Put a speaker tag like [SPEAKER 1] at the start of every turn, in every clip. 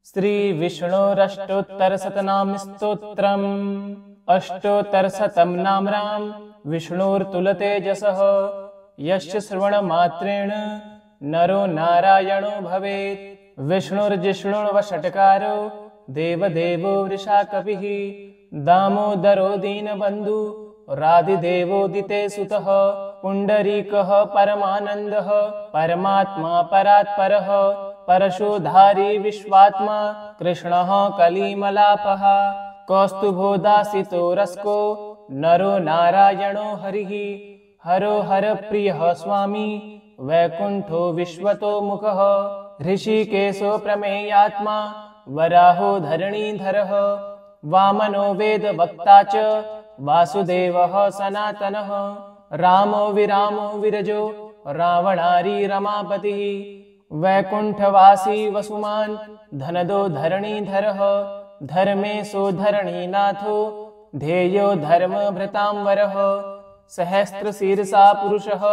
[SPEAKER 1] श्री विष्णोरष्टोत्तरशतनाम स्तोत्रम् अष्टोत्तरशतं नाम्नां विष्णोर्तुलतेजसः यस्य श्रवणमात्रेण नरो नारायणो भवेत्। विष्णुर्जिष्णुर्वषट्कारो देवदेवो वृषाकपिः दामोदरो दीनबन्धु राधिदेवोदिते सुतः पुण्डरीकः परमानन्दः परमात्मा परात्परः परशोधारी विश्वात्मा कृष्णः कलिमलापः कौस्तुभोदासितो रस्को नरो नारायणो हरिः हरो हर प्रियः स्वामी वैकुण्ठो विश्वतो मुखः ऋषिकेशो प्रमेयात्मा वराहो धरणीधरः वामनो वेदवक्ता च वासुदेवः सनातनः रामो विरामो विरजो रावणारी रमापतिः वैकुण्ठवासी वसुमान् धनदो धरणीधरः धर्मेशो धरणीनाथो ध्येयो धर्मभृतांवरः सहस्रशीर्षा पुरुषः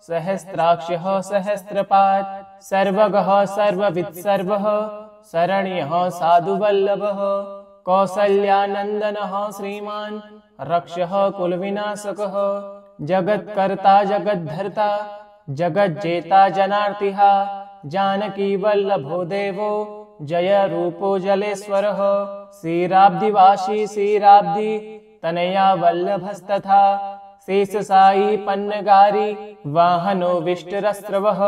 [SPEAKER 1] सहस्राक्षः सहस्रपात् सर्वगः सर्ववित् सर्वः शरण्यः साधुवल्लभः कौसल्यानन्दनः श्रीमान् रक्षः कुलविनाशकः जगत्कर्ता जगद्धर्ता जगज्जेता जनार्तिः जानकी वल्लभो देवो जय रूपो जलेश्वरः श्रीराब्धिवासी श्रीराब्धि तनया वल्लभस्तथा शेषसायी पन्नगारी वाहनो विष्टरस्रवः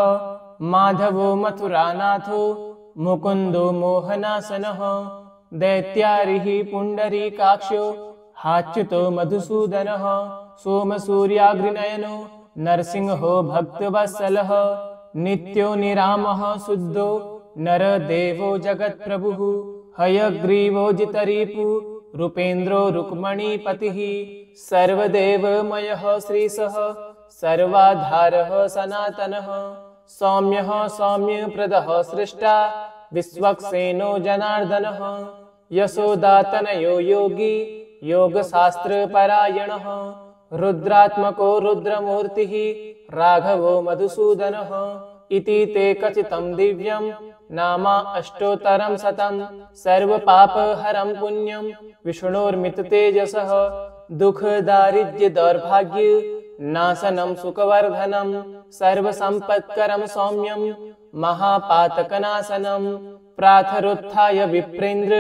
[SPEAKER 1] माधवो मथुरानाथो मुकुन्दो मोहनासनः दैत्यारिः पुण्डरीकाक्षो हाच्युतो मधुसूदनः सोमसूर्याग्निनयनो नरसिंहो भक्तवत्सलः नित्यो निरामः शुद्धो नरदेवो जगत्प्रभुः हयग्रीवो जितरिपु रूपेन्द्रो रुक्मणीपतिः सर्वदेवमयः श्रीशः सर्वाधारः सनातनः सौम्यः सौम्यप्रदः सृष्टा विश्वक्सेनो जनार्दनः यशोदातनयो योगी योगशास्त्रपरायणः रुद्रात्मको रुद्रमूर्तिः राघवो मधुसूदनः इति ते कथितं दिव्यं नामा अष्टोत्तरं शतं सर्वपापहरं पुण्यं विष्णोर्मिततेजसः दुःखदारिद्र्य दौर्भाग्य नाशनं सुखवर्धनं सर्वसम्पत्करं सौम्यं महापातकनाशनं प्रातरुत्थाय विप्रेन्द्र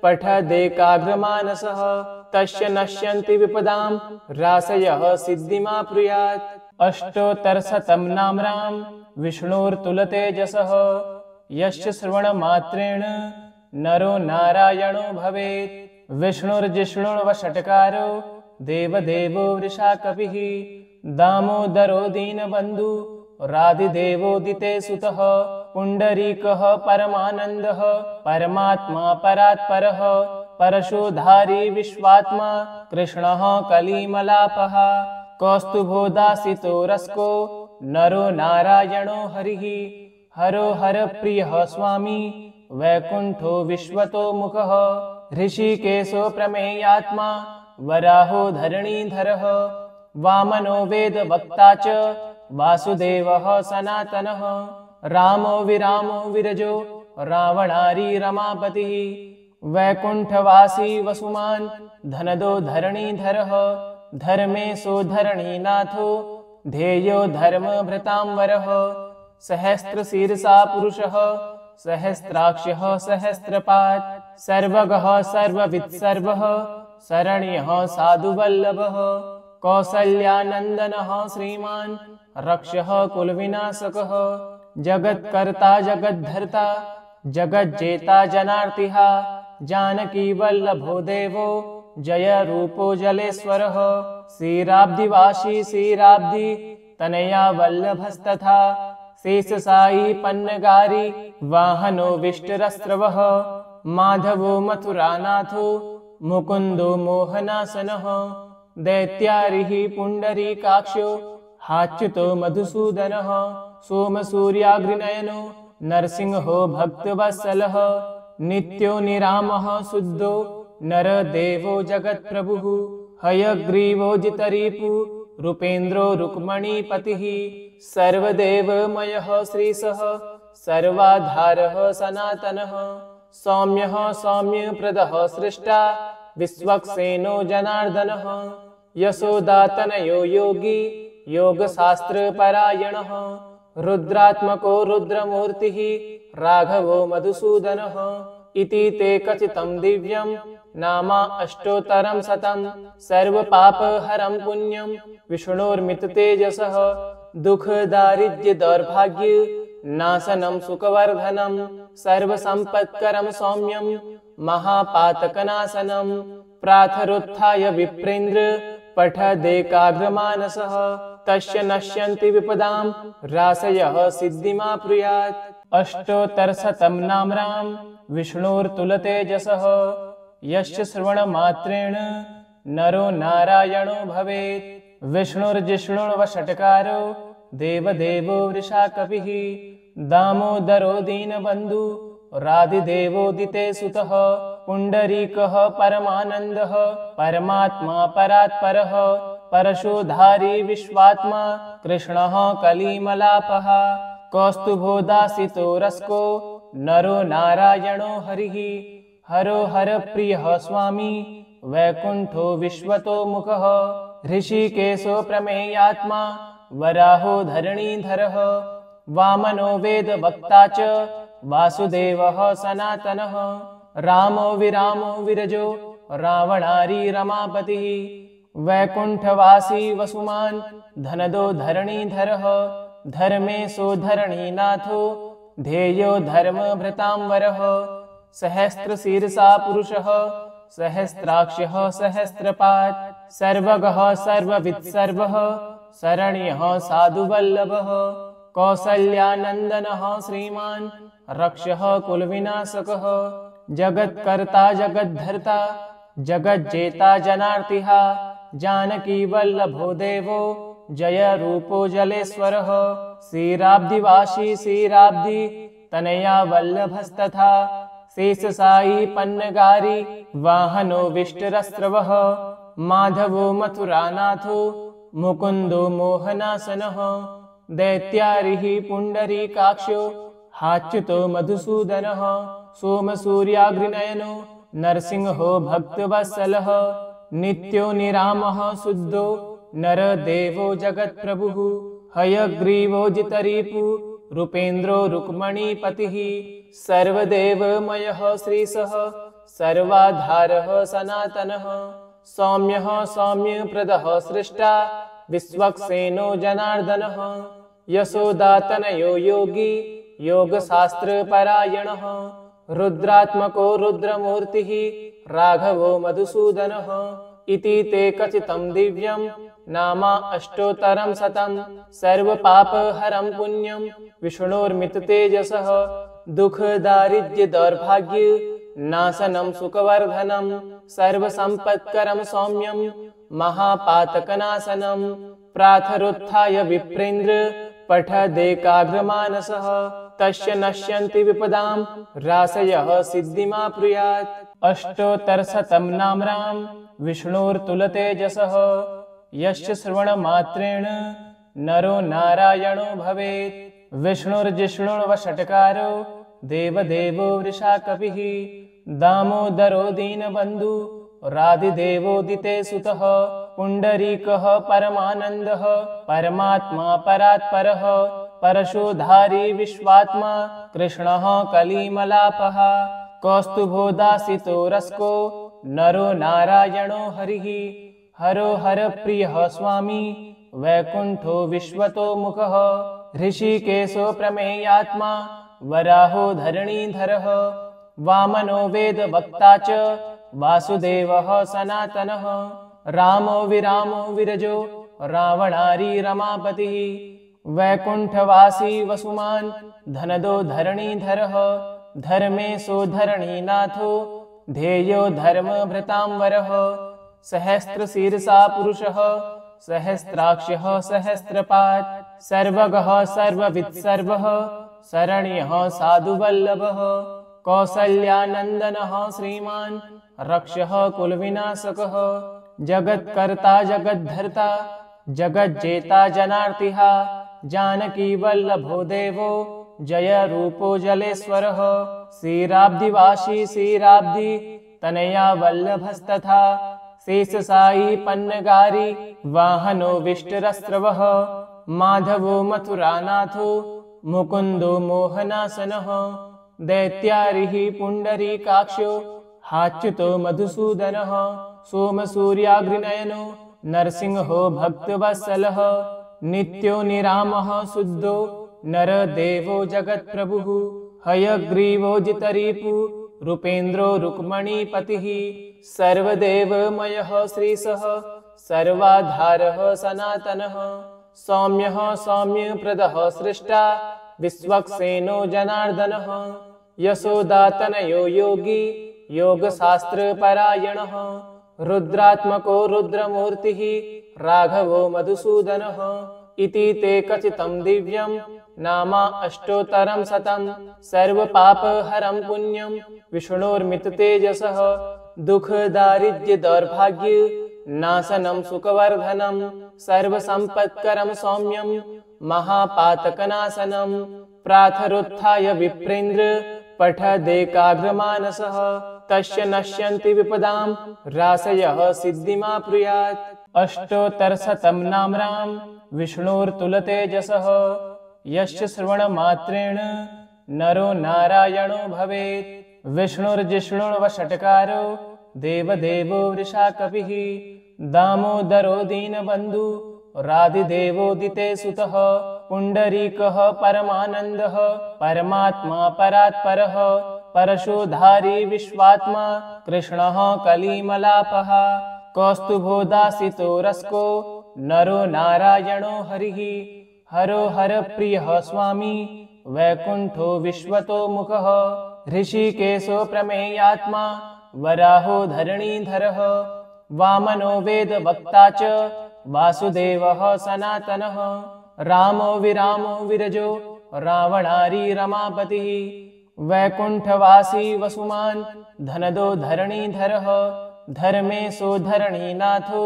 [SPEAKER 1] पठदेकाग्रमानसः तस्य नश्यन्ति विपदां राशयः सिद्धिमाप्नुयात्। अष्टोत्तरशतं नाम्नां विष्णोर्तुलतेजसः यस्य श्रवणमात्रेण नरो नारायणो भवेत्। विष्णुर्जिष्णुर्वषट्कारो देवदेवो वृषाकपिः दामोदरो दीनबन्धु राधिदेवोदिते सुतः पुण्डरीकः परमानन्दः परमात्मा परात्परः परशोधारी विश्वात्मा कृष्णः कलिमलापः कौस्तुभोदासितो रस्को नरो नारायणो हरिः हरो हर प्रियः स्वामी वैकुण्ठो विश्वतो मुखः ऋषिकेशो प्रमेयात्मा वराहो धरणीधरः वामनो वेदवक्ता च वासुदेवः सनातनः रामो विरामो विरजो रावणारी रमापतिः वैकुण्ठवासी वसुमान् धनदो धरणीधरः धर्मेशो धरणीनाथो ध्येयो धर्मभृतांवरः सहस्रशीर्षा पुरुषः सहस्राक्षः सहस्रपात् सर्वगः सर्ववित् सर्वः शरण्यः साधुवल्लभः कौसल्यानन्दनः श्रीमान् रक्षः कुलविनाशकः जगत्कर्ता जगद्धर्ता जगज्जेता जनार्तिः जानकी वल्लभो देवो जय रूपो जलेश्वरः श्रीराब्धिवासी श्रीराब्धि तनया वल्लभस्तथा शेषसायी पन्नगारी वाहनो विष्टरस्रवः माधवो मथुरानाथो मुकुन्दो मोहनासनः दैत्यारिः पुण्डरीकाक्षो हाच्युतो मधुसूदनः सोमसूर्याग्निनयनो नरसिंहो भक्तवत्सलः नित्यो निरामः शुद्धो नरदेवो जगत्प्रभुः हयग्रीवो जितरिपु रूपेन्द्रो रुक्मणीपतिः सर्वदेवमयः श्रीशः सर्वाधारः सनातनः सौम्यः सौम्यप्रदः सृष्टा विश्वक्सेनो जनार्दनः यशोदातनयो योगी योगशास्त्रपरायणः रुद्रात्मको रुद्रमूर्तिः राघवो मधुसूदनः इति ते कथितं दिव्यं नामा अष्टोत्तरं शतं सर्वपापहरं पुण्यं विष्णोर्मिततेजसः दुःखदारिद्र्यदौर्भाग्य नाशनं सुखवर्धनं सर्वसम्पत्करं सौम्यं महापातकनाशनं प्रातरुत्थाय विप्रेन्द्र पठदेकाग्रमानसः तस्य नश्यन्ति विपदां राशयः सिद्धिमाप्नुयात्। अष्टोत्तरशतं नाम्नां विष्णोर्तुलतेजसः यस्य श्रवणमात्रेण नरो नारायणो भवेत्। विष्णुर्जिष्णुर्वषट्कारो देवदेवो वृषाकपिः दामोदरो दीनबन्धु राधिदेवोदिते सुतः पुण्डरीकः परमानन्दः परमात्मा परात्परः परशोधारी विश्वात्मा कृष्णः कलिमलापः कौस्तुभोदासितो रस्को नरो नारायणो हरिः हरो हरप्रियः स्वामी वैकुण्ठो विश्वतो मुखः ऋषिकेशो प्रमेयात्मा वराहो धरणीधरः वामनो वेदवक्ता च वासुदेवः सनातनः रामो विरामो विरजो रावणारी रमापतिः वैकुण्ठवासी वसुमान् धनदो धरणीधरः धर्मेशो धरणीनाथो ध्येयो धर्मभृतांवरः सहस्रशीर्षा पुरुषः सहस्राक्षः सहस्रपात् सर्वगः सर्ववित् सर्वः शरण्यः साधुवल्लभः कौसल्यानन्दनः श्रीमान् रक्षः कुलविनाशकः जगत्कर्ता जगद्धर्ता जगज्जेता जनार्तिः जानकी वल्लभो देवो जय रूपो जलेश्वरः श्रीराब्धिवासी श्रीराब्धि तनया वल्लभस्तथा शेषशायी पन्नगारी वाहनो विष्टरस्रवः माधवो मथुरानाथो मुकुन्दो मोहनासनः दैत्यारिः पुण्डरीकाक्षो हाच्युतो मधुसूदनः सोमसूर्याग्निनयनो नरसिंहो भक्तवत्सलः नित्यो निरामः शुद्धो नरदेवो जगत्प्रभुः हयग्रीवो जितरिपु रूपेन्द्रो रुक्मणीपतिः सर्वदेवमयः श्रीशः सर्वाधारः सनातनः सौम्यः सौम्यप्रदः सृष्टा विश्वक्सेनो जनार्दनः यशोदातनयो योगी योगशास्त्रपरायणः रुद्रात्मको रुद्रमूर्तिः राघवो मधुसूदनः इति ते कथितं दिव्यं नामा अष्टोत्तरं शतं सर्वपापहरं पुण्यं विष्णोर्मिततेजसः दुःखदारिद्र्यदौर्भाग्य नाशनं सुखवर्धनं सर्वसम्पत्करं सौम्यं महापातकनाशनं प्रातरुत्थाय विप्रेन्द्र पठदेकाग्रमानसः तस्य नश्यन्ति विपदां राशयः सिद्धिमाप्नुयात्। अष्टोत्तरशतं नाम्नां विष्णोर्तुलतेजसः यस्य श्रवणमात्रेण नरो नारायणो भवेत्। विष्णुर्जिष्णुर्वषट्कारो देवदेवो वृषाकपिः दामोदरो दीनबन्धु राधिदेवोदिते सुतः पुण्डरीकः परमानन्दः परमात्मा परात्परः परशोधारी विश्वात्मा कृष्णः कलिमलापः कौस्तुभोदासितो रस्को नरो नारायणो हरिः हरो हरप्रियः स्वामी वैकुण्ठो विश्वतो मुखः ऋषिकेशो प्रमेयात्मा वराहो धरणीधरः वामनो वेदवक्ता च वासुदेवः सनातनः रामो विरामो विरजो रावणारी रमापतिः वैकुण्ठवासी वसुमान् धनदो धरणीधरः धर्मेशो धरणीनाथो ध्येयो धर्मभृतांवरः सहस्रशीर्षा पुरुषः सहस्राक्षः सहस्रपात् सर्वगः सर्ववित् सर्वः शरण्यः साधुवल्लभः कौसल्यानन्दनः श्रीमान् रक्षः कुलविनाशकः जगत्कर्ता जगद्धर्ता जगज्जेता जनार्तिः जानकी वल्लभो देवो जय रूपो जलेश्वरः क्षीराब्धिवासी क्षीराब्धि तनया वल्लभस्तथा शेषशायी पन्नगारी वाहनो विष्टरस्रवः माधवो मथुरानाथो मुकुन्दो मोहनासनः दैत्यारिः पुण्डरीकाक्षो हाच्युतो मधुसूदनः सोमसूर्याग्निनयनो नरसिंहो भक्तवत्सलः नित्यो निरामः शुद्धो नरदेवो जगत्प्रभुः हयग्रीवो जितरिपु रूपेन्द्रो रुक्मणीपतिः सर्वदेवमयः श्रीशः सर्वाधारः सनातनः सौम्यः सौम्यप्रदः सृष्टा विश्वक्सेनो जनार्दनः यशोदातनयो योगी योगशास्त्रपरायणः रुद्रात्मको रुद्रमूर्तिः राघवो मधुसूदनः इति ते कथितं दिव्यं नामा अष्टोत्तरं शतं सर्वपापहरं पुण्यं विष्णोर्मिततेजसः दुःखदारिद्र्य दौर्भाग्य नाशनं सुखवर्धनं सर्वसम्पत्करं सौम्यं महापातकनाशनं प्रातरुत्थाय विप्रेन्द्र पठदेकाग्रमानसः तस्य नश्यन्ति विपदां राशयः सिद्धिमाप्नुयात् अष्टोत्तरशतं नाम्नां विष्णोर्तुलतेजसः यस्य श्रवणमात्रेण नरो नारायणो भवेत् विष्णुर्जिष्णुर्वषट्कारो देवदेवो वृषाकपिः दामोदरो दीनबन्धु राधिदेवोदिते सुतः पुण्डरीकः परमानन्दः परमात्मा परात्परः परशोधारी विश्वात्मा कृष्णः कलिमलापः कौस्तुभोदासितो रस्को नरो नारायणो हरिः हरो हरप्रियः स्वामी वैकुण्ठो विश्वतो मुखः ऋषिकेशो प्रमेयात्मा वराहो धरणीधरः वामनो वेदवक्ता च वासुदेवः सनातनः रामो विरामो विरजो रावणारी रमापतिः वैकुण्ठवासी वसुमान् धनदो धरणीधरः धर्मेशो धरणीनाथो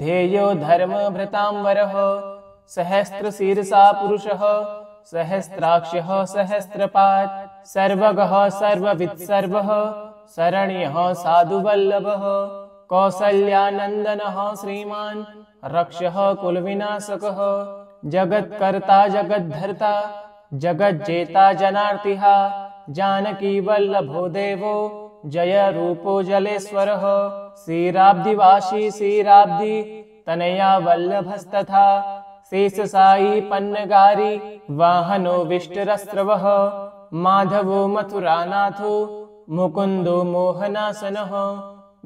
[SPEAKER 1] ध्येयो धर्मभृतांवरः सहस्रशीर्षा पुरुषः सहस्राक्षः सहस्रपात् सर्वगः सर्ववित्सर्वः शरण्यः साधुवल्लभः कौसल्यानन्दनः श्रीमान् रक्षः कुलविनाशकः जगत्कर्ता जगद्धर्ता जगज्जेता जनार्तिः जानकी वल्लभो देवो जय रूपो जलेश्वरः क्षीराब्धिवासी क्षीराब्धि तनया वल्लभस्तथा शेषशायी पन्नगारी वाहनो विष्टरस्रवः माधवो मथुरानाथो मुकुन्दो मोहनासनः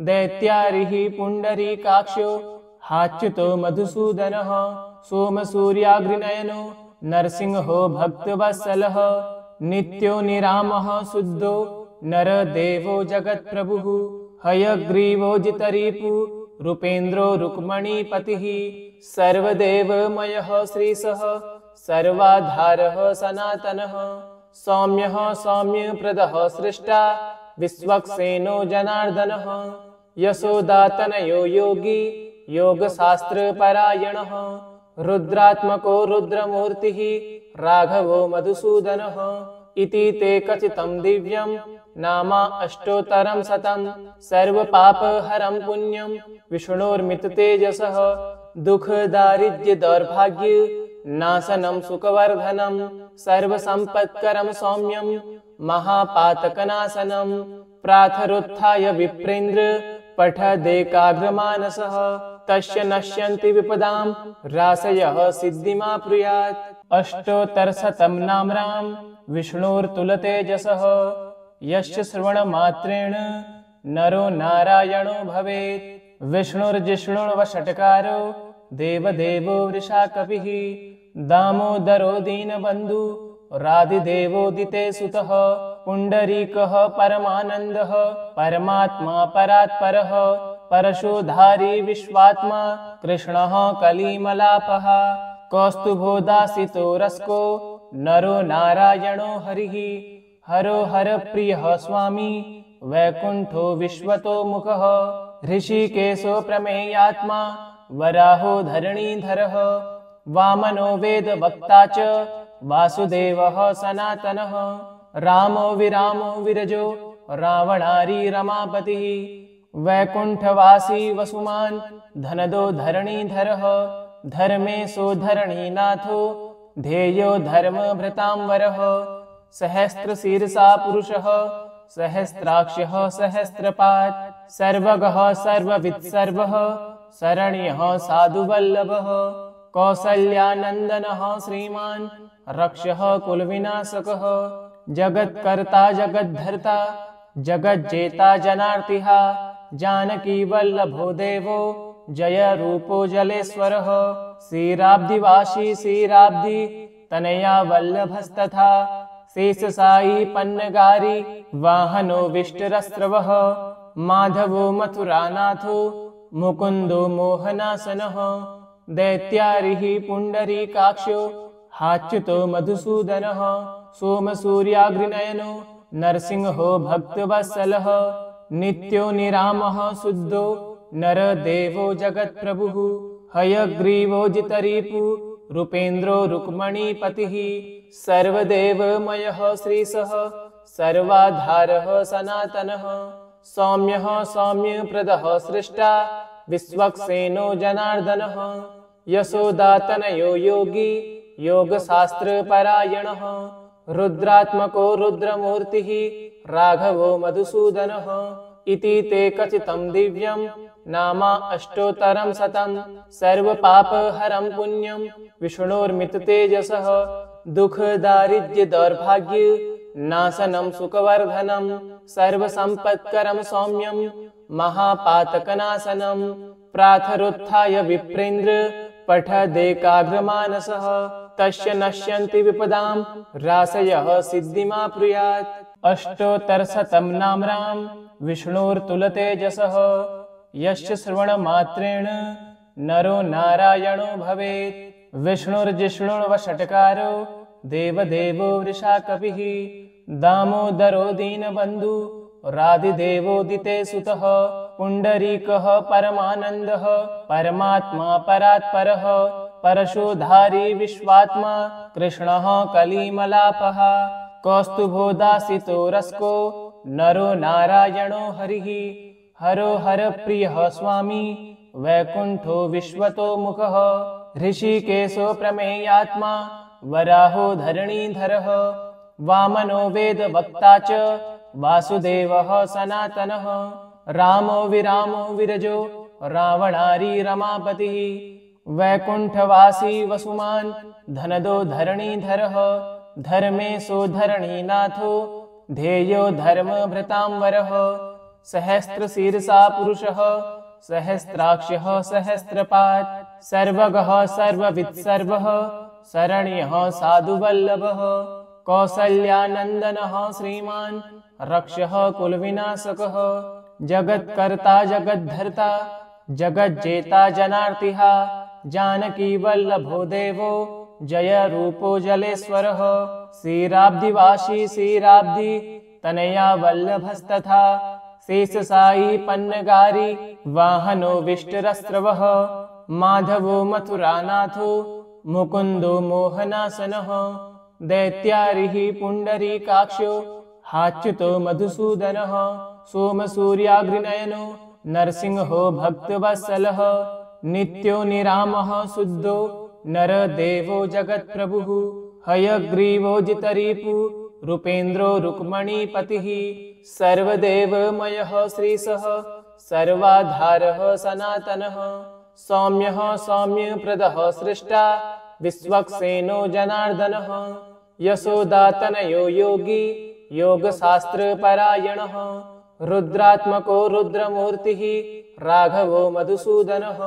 [SPEAKER 1] दैत्यारिः पुण्डरीकाक्षो हाच्युतो मधुसूदनः सोमसूर्याग्निनयनो नरसिंहो भक्तवत्सलः नित्यो निरामः शुद्धो नरदेवो जगत्प्रभुः हयग्रीवो जितरिपु रूपेन्द्रो रुक्मणीपतिः सर्वदेवमयः श्रीशः सर्वाधारः सनातनः सौम्यः सौम्यप्रदः सृष्टा विश्वक्सेनो जनार्दनः यशोदातनयो योगी योगशास्त्रपरायणः रुद्रात्मको रुद्रमूर्तिः राघवो मधुसूदनः इति ते कथितं दिव्यं नामा अष्टोत्तरं शतं सर्वपापहरं पुण्यं विष्णोर्मिततेजसः दुःखदारिद्र्य दौर्भाग्य नाशनं सुखवर्धनं सर्वसम्पत्करं सौम्यं महापातकनाशनं प्रातरुत्थाय विप्रेन्द्र पठदेकाग्रमानसः तस्य नश्यन्ति विपदां राशयः सिद्धिमाप्नुयात् अष्टोत्तरशतं नाम्नां विष्णोर्तुलतेजसः यस्य श्रवणमात्रेण नरो नारायणो भवेत् विष्णुर्जिष्णुर्वषट्कारो देवदेवो वृषाकपिः दामोदरो दीनबन्धु राधिदेवोदिते सुतः पुण्डरीकः परमानन्दः परमात्मा परात्परः परशोधारी विश्वात्मा कृष्णः कलिमलापः कौस्तुभोदासितो रस्को नरो नारायणो हरिः हरो हरप्रियः स्वामी वैकुण्ठो विश्वतो मुखः ऋषिकेशो प्रमेयात्मा वराहो धरणीधरः वामनो वेदवक्ता च वासुदेवः सनातनः रामो विरामो विरजो रावणारी रमापतिः वैकुण्ठवासी वसुमान् धनदो धरणीधरः धर्मेशो धरणीनाथो ध्येयो धर्मभृतांवरः सहस्रशीर्षा पुरुषः सहस्राक्षः सहस्रपात् सर्वगः सर्ववित् सर्वः शरण्यः साधुवल्लभः कौसल्यानन्दनः श्रीमान् रक्षः कुलविनाशकः जगत्कर्ता जगद्धर्ता जगज्जेता जनार्तिः जानकी वल्लभो देवो जय रूपो जलेश्वरः श्रीराब्धिवासी श्रीराब्धि तनया वल्लभस्तथा शेषसायी पन्नगारी वाहनो विष्टरस्रवः माधवो मथुरानाथो मुकुन्दो मोहनासनः दैत्यारिः पुण्डरीकाक्षो हाच्युतो मधुसूदनः सोमसूर्याग्निनयनो नरसिंहो भक्तवत्सलः नित्यो निरामः शुद्धो नरदेवो जगत्प्रभुः हयग्रीवो जितरिपु रूपेन्द्रो रुक्मणीपतिः सर्वदेवमयः श्रीशः सर्वाधारः सनातनः सौम्यः सौम्यप्रदः सृष्टा विश्वक्सेनो जनार्दनः यशोदातनयो योगी योगशास्त्रपरायणः रुद्रात्मको रुद्रमूर्तिः राघवो मधुसूदनः इति ते कथितं दिव्यं नामा अष्टोत्तरं शतं सर्वपापहरं पुण्यं विष्णोर्मिततेजसः दुःखदारिद्र्यदौर्भाग्य नाशनं सुखवर्धनं सर्वसम्पत्करं सौम्यं महापातकनाशनं प्रातरुत्थाय विप्रेन्द्र पठदेकाग्रमानसः तस्य नश्यन्ति विपदां राशयः सिद्धिमाप्नुयात् अष्टोत्तरशतं नाम्नां विष्णोर्तुलतेजसः यस्य श्रवणमात्रेण नरो नारायणो भवेत् विष्णुर्जिष्णुर्वषट्कारो देवदेवो वृषाकपिः दामोदरो दीनबन्धु राधिदेवोदिते सुतः पुण्डरीकः परमानन्दः परमात्मा परात्परः परशोधारी विश्वात्मा कृष्णः कलिमलापः कौस्तुभोदासितो रस्को नरो नारायणो हरिः हरो हरप्रियः स्वामी वैकुण्ठो विश्वतो मुखः ऋषिकेशो प्रमेयात्मा वराहो धरणीधरः वामनो वेदवक्ता च वासुदेवः सनातनः रामो विरामो विरजो रावणारी रमापतिः वैकुण्ठवासी वसुमान् धनदो धरणीधरः धर्मेशो धरणीनाथो ध्येयो धर्मभृतांवरः सहस्रशीर्षा पुरुषः सहस्राक्षः सहस्रपात् सर्वगः सर्ववित् सर्वः शरण्यः साधुवल्लभः कौसल्यानन्दनः श्रीमान् रक्षः कुलविनाशकः जगत्कर्ता जगद्धर्ता जगज्जेता जनार्तिः जानकी वल्लभो देवो जय रूपो जलेश्वरः श्रीराब्धिवासी श्रीराब्धि तनया वल्लभस्तथा शेषसायी पन्नगारी वाहनो विष्टरस्रवः माधवो मथुरानाथो मुकुन्दो मोहनासनः दैत्यारिः पुण्डरीकाक्षो हाच्युतो मधुसूदनः सोमसूर्याग्निनयनो नरसिंहो भक्तवत्सलः नित्यो निरामः शुद्धो नरदेवो जगत्प्रभुः हयग्रीवो जितरिपु रूपेन्द्रो रुक्मणीपतिः सर्वदेवमयः श्रीशः सर्वाधारः सनातनः सौम्यः सौम्यप्रदः सृष्टा विश्वक्सेनो जनार्दनः यशोदातनयो योगी योगशास्त्रपरायणः रुद्रात्मको रुद्रमूर्तिः राघवो मधुसूदनः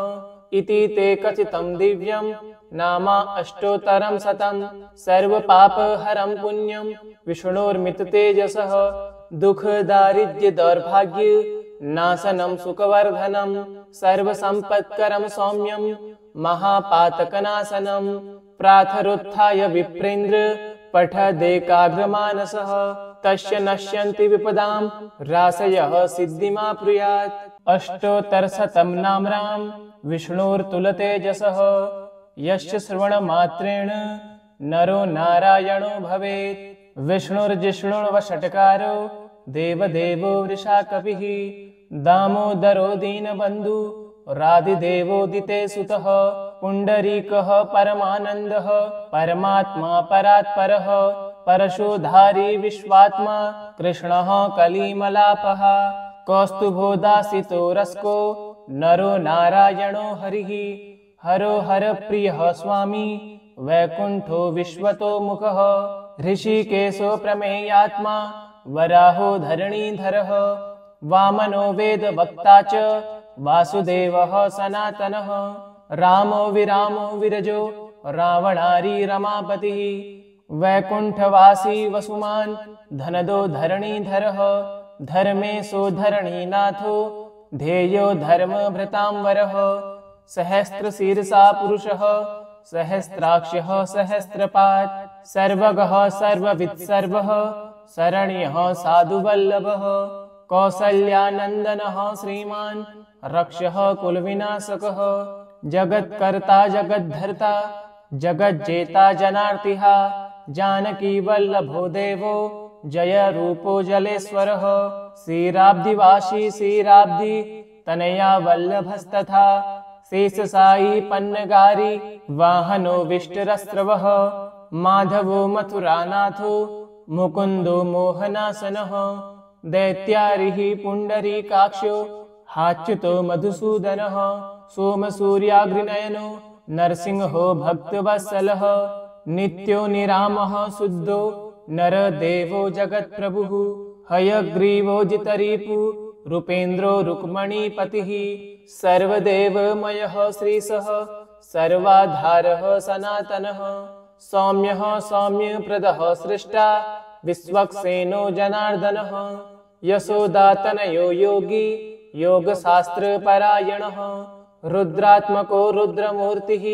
[SPEAKER 1] इति ते कथितं दिव्यं नामा अष्टोत्तरं शतं सर्वपापहरं पुण्यं विष्णोर्मिततेजसः दुःखदारिद्र्यदौर्भाग्य नाशनं सुखवर्धनं सर्वसम्पत्करं सौम्यं महापातकनाशनं प्रातरुत्थाय विप्रेन्द्र पठदेकाग्रमानसः तस्य नश्यन्ति विपदां राशयः सिद्धिमाप्नुयात् अष्टोत्तरशतं नाम्नां विष्णोर्तुलतेजसः यस्य श्रवणमात्रेण नरो नारायणो भवेत्। विष्णुर्जिष्णुर्वषट्कारो देवदेवो वृषाकपिः। दामोदरो दीनबन्धु राधिदेवोदिते सुतः। पुण्डरीकः परमानन्दः परमात्मा परात्परः। परशोधारी विश्वात्मा कृष्णः कलिमलापः। कौस्तुभोदासितो रस्को नरो नारायणो हरिः। हरो हरप्रियः स्वामी वैकुण्ठो विश्वतो मुखः। ऋषिकेशो प्रमेयात्मा वराहो धरणीधरः। वामनो वेदवक्ता च वासुदेवः सनातनः। रामो विरामो विरजो रावणारी रमापतिः। वैकुण्ठवासी वसुमान् धनदो धरणीधरः। धर्मेशो धरणीनाथो ध्येयो धर्मभृतांवरः। सहस्रशीर्षा पुरुषः सहस्राक्षः सहस्रपात्। सर्वगः सर्ववित् सर्वः शरण्यः साधुवल्लभः। कौसल्यानन्दनः श्रीमान् रक्षः कुलविनाशकः। जगत्कर्ता जगद्धर्ता जगज्जेता जनार्तिः। जानकी वल्लभो देवो जय रूपो जलेश्वरः। श्रीराब्धिवासी श्रीराब्धि तनया वल्लभस्तथा। शेषशायी पन्नगारी वाहनो विष्टरस्रवः। माधवो मथुरानाथो मुकुन्दो मोहनासनः। दैत्यारिः पुण्डरीकाक्षो हाच्युतो मधुसूदनः। सोमसूर्याग्निनयनो नरसिंहो भक्तवत्सलः। नित्यो निरामः शुद्धो नरदेवो जगत्प्रभुः। हयग्रीवो जितरिपु रूपेन्द्रो रुक्मणीपतिः। सर्वदेवमयः श्रीशः सर्वाधारः सनातनः। सौम्यः सौम्यप्रदः सृष्टा विश्वक्सेनो जनार्दनः। यशोदातनयो योगी योगशास्त्रपरायणः। रुद्रात्मको रुद्रमूर्तिः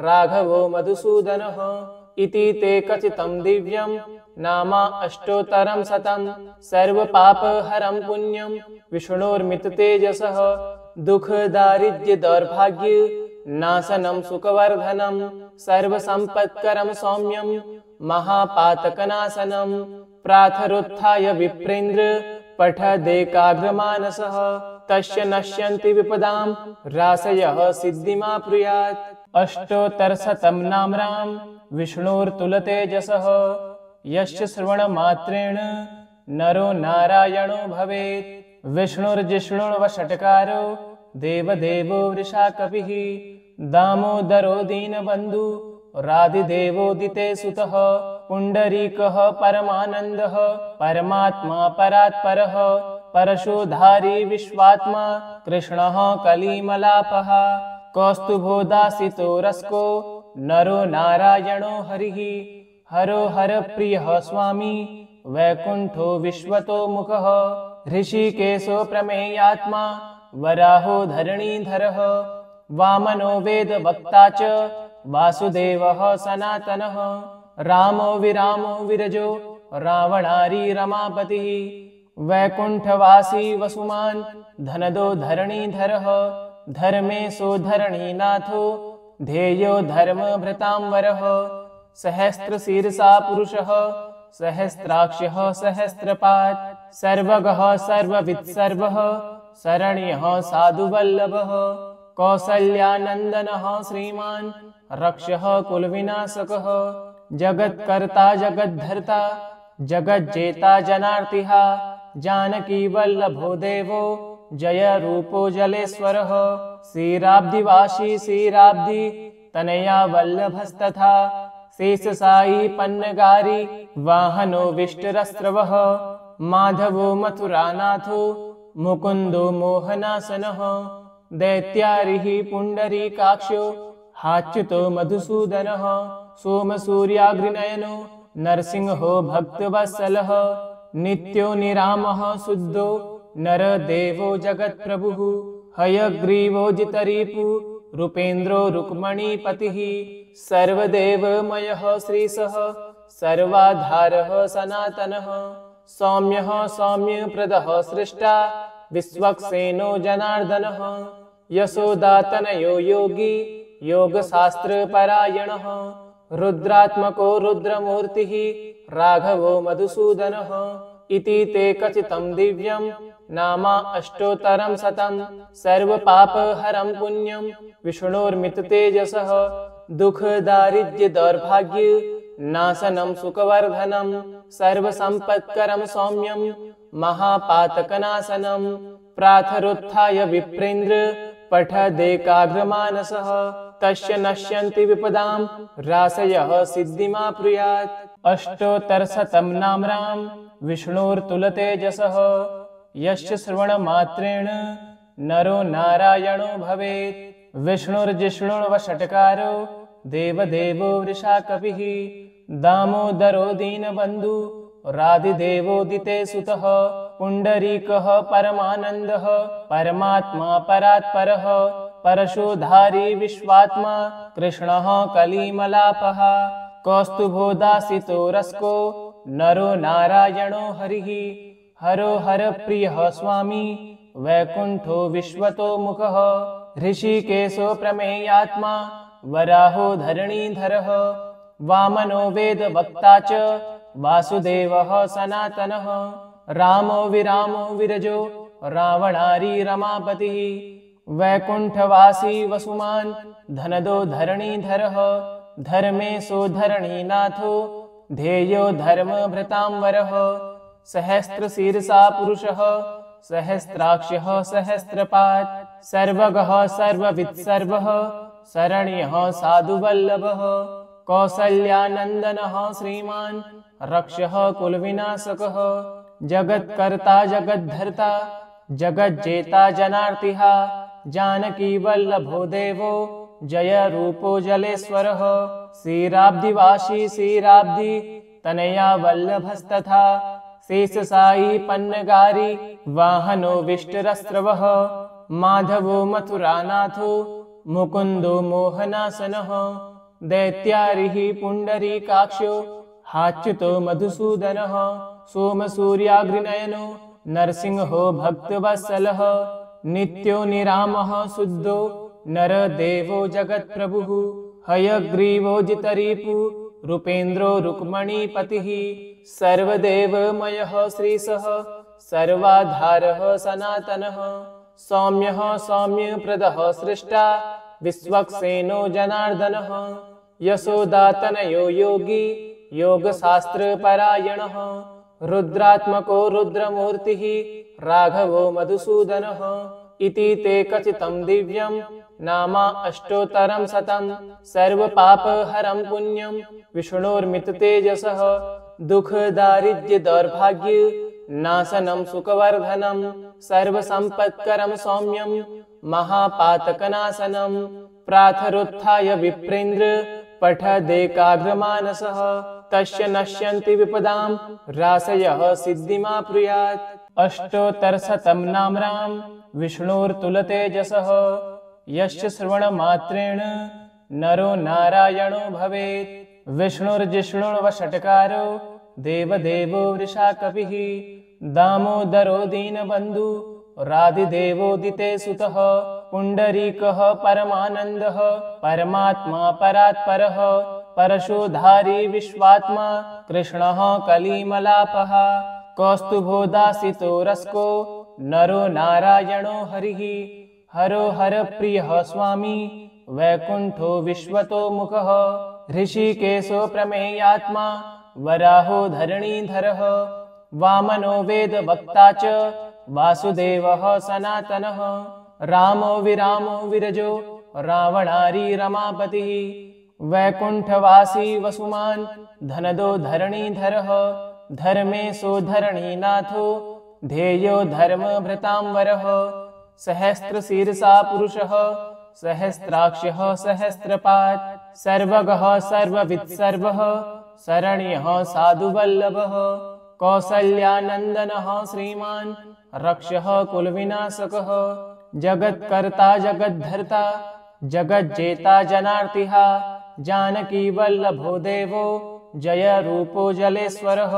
[SPEAKER 1] राघवो मधुसूदनः। इति ते कथितं दिव्यं नामा अष्टोत्तरं शतं। सर्वपापहरं पुण्यं विष्णोर्मिततेजसः। दुःखदारिद्र्य दौर्भाग्य नाशनं सुखवर्धनं। सर्वसम्पत्करं सौम्यं महापातकनाशनं। प्रातरुत्थाय विप्रेन्द्र पठदेकाग्रमानसः। तस्य नश्यन्ति विपदां राशयः सिद्धिमाप्नुयात्। अष्टोत्तरशतं नाम्नां विष्णोर्तुलतेजसः। यस्य श्रवणमात्रेण नरो नारायणो भवेत्। विष्णुर्जिष्णुर्वषट्कारो देवदेवो वृषाकपिः। दामोदरो दीनबन्धु राधिदेवोदिते सुतः। पुण्डरीकः परमानन्दः परमात्मा परात्परः। परशोधारी विश्वात्मा कृष्णः कलिमलापः। कौस्तुभोदासितो रस्को नरो नारायणो हरिः। हरो हरप्रियः स्वामी वैकुण्ठो विश्वतो मुखः। ऋषिकेशो प्रमेयात्मा वराहो धरणीधरः। वामनो वेदवक्ता च वासुदेवः सनातनः। रामो विरामो विरजो रावणारी रमापतिः। वैकुण्ठवासी वसुमान् धनदो धरणीधरः। धर्मेशो धरणीनाथो ध्येयो धर्मभृतांवरः। सहस्रशीर्षा पुरुषः सहस्राक्षः सहस्रपात्। सर्वगः सर्ववित् सर्वः शरण्यः साधुवल्लभः। कौसल्यानन्दनः श्रीमान् रक्षः कुलविनाशकः। जगत्कर्ता जगद्धर्ता जगज्जेता जनार्तिः। जानकी वल्लभो देवो जय रूपो जलेश्वरः। श्रीराब्धिवासी श्रीराब्धि तनया वल्लभस्तथा। शेषशायी पन्नगारी वाहनो विष्टरस्रवः। माधवो मथुरानाथो मुकुन्दो मोहनासनः। दैत्यारिः पुण्डरीकाक्षो हाच्युतो मधुसूदनः। सोमसूर्याग्निनयनो नरसिंहो भक्तवत्सलः। नित्यो निरामः शुद्धो नरदेवो जगत्प्रभुः। हयग्रीवो जितरिपु रूपेन्द्रो रुक्मणीपतिः। सर्वदेवमयः श्रीशः सर्वाधारः सनातनः। सौम्यः सौम्यप्रदः सृष्टा विश्वक्सेनो जनार्दनः। यशोदातनयो योगी योगशास्त्रपरायणः। रुद्रात्मको रुद्रमूर्तिः राघवो मधुसूदनः इति ते कथितं दिव्यं नामा अष्टोत्तरं शतं सर्वपापहरं पुण्यं विष्णोर्मिततेजसः दुःखदारिद्र्यदौर्भाग्य नाशनं सुखवर्धनं सर्वसम्पत्करं सौम्यं महापातकनाशनं प्रातरुत्थाय विप्रेन्द्र पठदेकाग्रमानसः तस्य नश्यन्ति विपदां राशयः सिद्धिमाप्नुयात्। अष्टोत्तरशतं नाम्नां विष्णोर्तुलतेजसः यस्य श्रवणमात्रेण नरो नारायणो भवेत्। विष्णुर्जिष्णुर्वषट्कारो देवदेवो वृषाकपिः दामोदरो दीनबन्धु राधिदेवोदिते सुतः पुण्डरीकः परमानन्दः परमात्मा परात्परः परशोधारी विश्वात्मा कृष्णः कलिमलापः कौस्तुभोदासितो रस्को नरो नारायणो हरिः हरो हरप्रियः स्वामी वैकुण्ठो विश्वतो मुखः ऋषिकेशो प्रमेयात्मा वराहो धरणीधरः वामनो वेदवक्ता च वासुदेवः सनातनः रामो विरामो विरजो रावणारी रमापतिः वैकुण्ठवासी वसुमान् धनदो धरणीधरः धर्मेशो धरणीनाथो ध्येयो धर्मभृतांवरः सहस्रशीर्षा पुरुषः सहस्राक्षः सहस्रपात् सर्वगः सर्ववित्सर्वः शरण्यः साधुवल्लभः कौसल्यानन्दनः श्रीमान् रक्षः कुलविनाशकः जगत्कर्ता जगद्धर्ता जगज्जेता जनार्तिः जानकी वल्लभो देवो जय रूपो जलेश्वरः श्रीराब्धिवासी श्रीराब्धि तनया वल्लभस्तथा शेषसायी पन्नगारी वाहनो विष्टरस्रवः माधवो मथुरानाथो मुकुन्दो मोहनासनः दैत्यारिः पुण्डरीकाक्षो हाच्युतो मधुसूदनः सोमसूर्याग्निनयनो नरसिंहो भक्तवत्सलः नित्यो निरामः शुद्धो नरदेवो जगत्प्रभुः हयग्रीवो जितरिपु रूपेन्द्रो रुक्मणीपतिः सर्वदेवमयः श्रीशः सर्वाधारः सनातनः सौम्यः सौम्यप्रदः सृष्टा विश्वक्सेनो जनार्दनः यशोदातनयो योगी योगशास्त्रपरायणः रुद्रात्मको रुद्रमूर्तिः राघवो मधुसूदनः इति ते कथितं दिव्यं नामा अष्टोत्तरं शतं सर्वपापहरं पुण्यं विष्णोर्मिततेजसः दुःखदारिद्र्यदौर्भाग्य नाशनं सुखवर्धनं सर्वसम्पत्करं सौम्यं महापातकनाशनं प्रातरुत्थाय विप्रेन्द्र पठदेकाग्रमानसः तस्य नश्यन्ति विपदां राशयः सिद्धिमाप्नुयात्। अष्टोत्तरशतं नाम्नां विष्णोर्तुलतेजसः यस्य श्रवणमात्रेण नरो नारायणो भवेत्। विष्णुर्जिष्णुर्वषट्कारो देवदेवो वृषाकपिः दामोदरो दीनबन्धु राधिदेवोदिते सुतः पुण्डरीकः परमानन्दः परमात्मा परात्परः परशोधारी विश्वात्मा कृष्णः कलिमलापः कौस्तुभोदासितो रस्को नरो नारायणो हरिः हरो हरप्रियः स्वामी वैकुण्ठो विश्वतो मुखः ऋषिकेशो प्रमेयात्मा वराहो धरणीधरः वामनो वेदवक्ता च वासुदेवः सनातनः रामो विरामो विरजो रावणारी रमापतिः वैकुण्ठवासी वसुमान् धनदो धरणीधरः धर्मेशो धरणीनाथो ध्येयो धर्मभृतांवरः सहस्रशीर्षा पुरुषः सहस्राक्षः सहस्रपात् सर्वगः सर्ववित्सर्वः शरण्यः साधुवल्लभः कौसल्यानन्दनः श्रीमान् रक्षः कुलविनाशकः जगत्कर्ता जगद्धर्ता जगज्जेता जनार्तिः जानकी वल्लभो देवो जय रूपो जलेश्वरः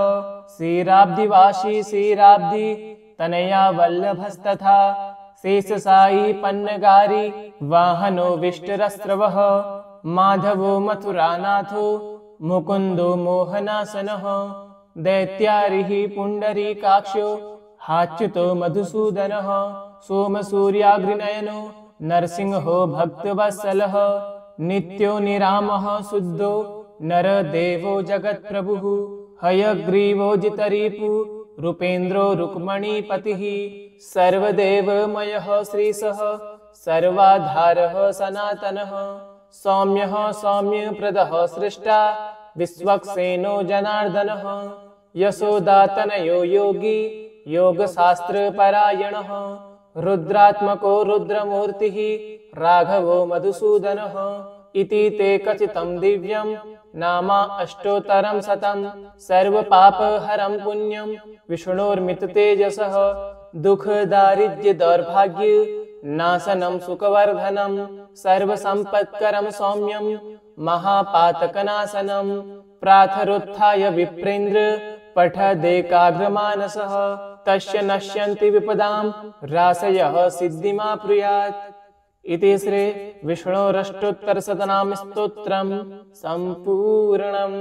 [SPEAKER 1] श्रीराब्धिवासी श्रीराब्धि तनया वल्लभस्तथा शेषसायी पन्नगारी वाहनो विष्टरस्रवः माधवो मथुरानाथो मुकुन्दो मोहनासनः दैत्यारिः पुण्डरीकाक्षो हाच्युतो मधुसूदनः सोमसूर्याग्निनयनो नरसिंहो भक्तवत्सलः नित्यो निरामः शुद्धो नरदेवो जगत्प्रभुः हयग्रीवो जितरिपु रूपेन्द्रो रुक्मणीपतिः सर्वदेवमयः श्रीशः सर्वाधारः सनातनः सौम्यः सौम्यप्रदः सृष्टा विश्वक्सेनो जनार्दनः यशोदातनयो योगी योगशास्त्रपरायणः रुद्रात्मको रुद्रमूर्तिः राघवो मधुसूदनः इति ते कथितं दिव्यं नामा अष्टोत्तरं शतं सर्वपापहरं पुण्यं विष्णोर्मिततेजसः दुःखदारिद्र्यदौर्भाग्य नाशनं सुखवर्धनं सर्वसम्पत्करं सौम्यं महापातकनाशनं प्रातरुत्थाय विप्रेन्द्र पठदेकाग्रमानसः तस्य नश्यन्ति विपदां राशयः सिद्धिमाप्नुयात् इति श्री विष्णोरष्टोत्तरशतनाम स्तोत्रम् सम्पूर्णम्।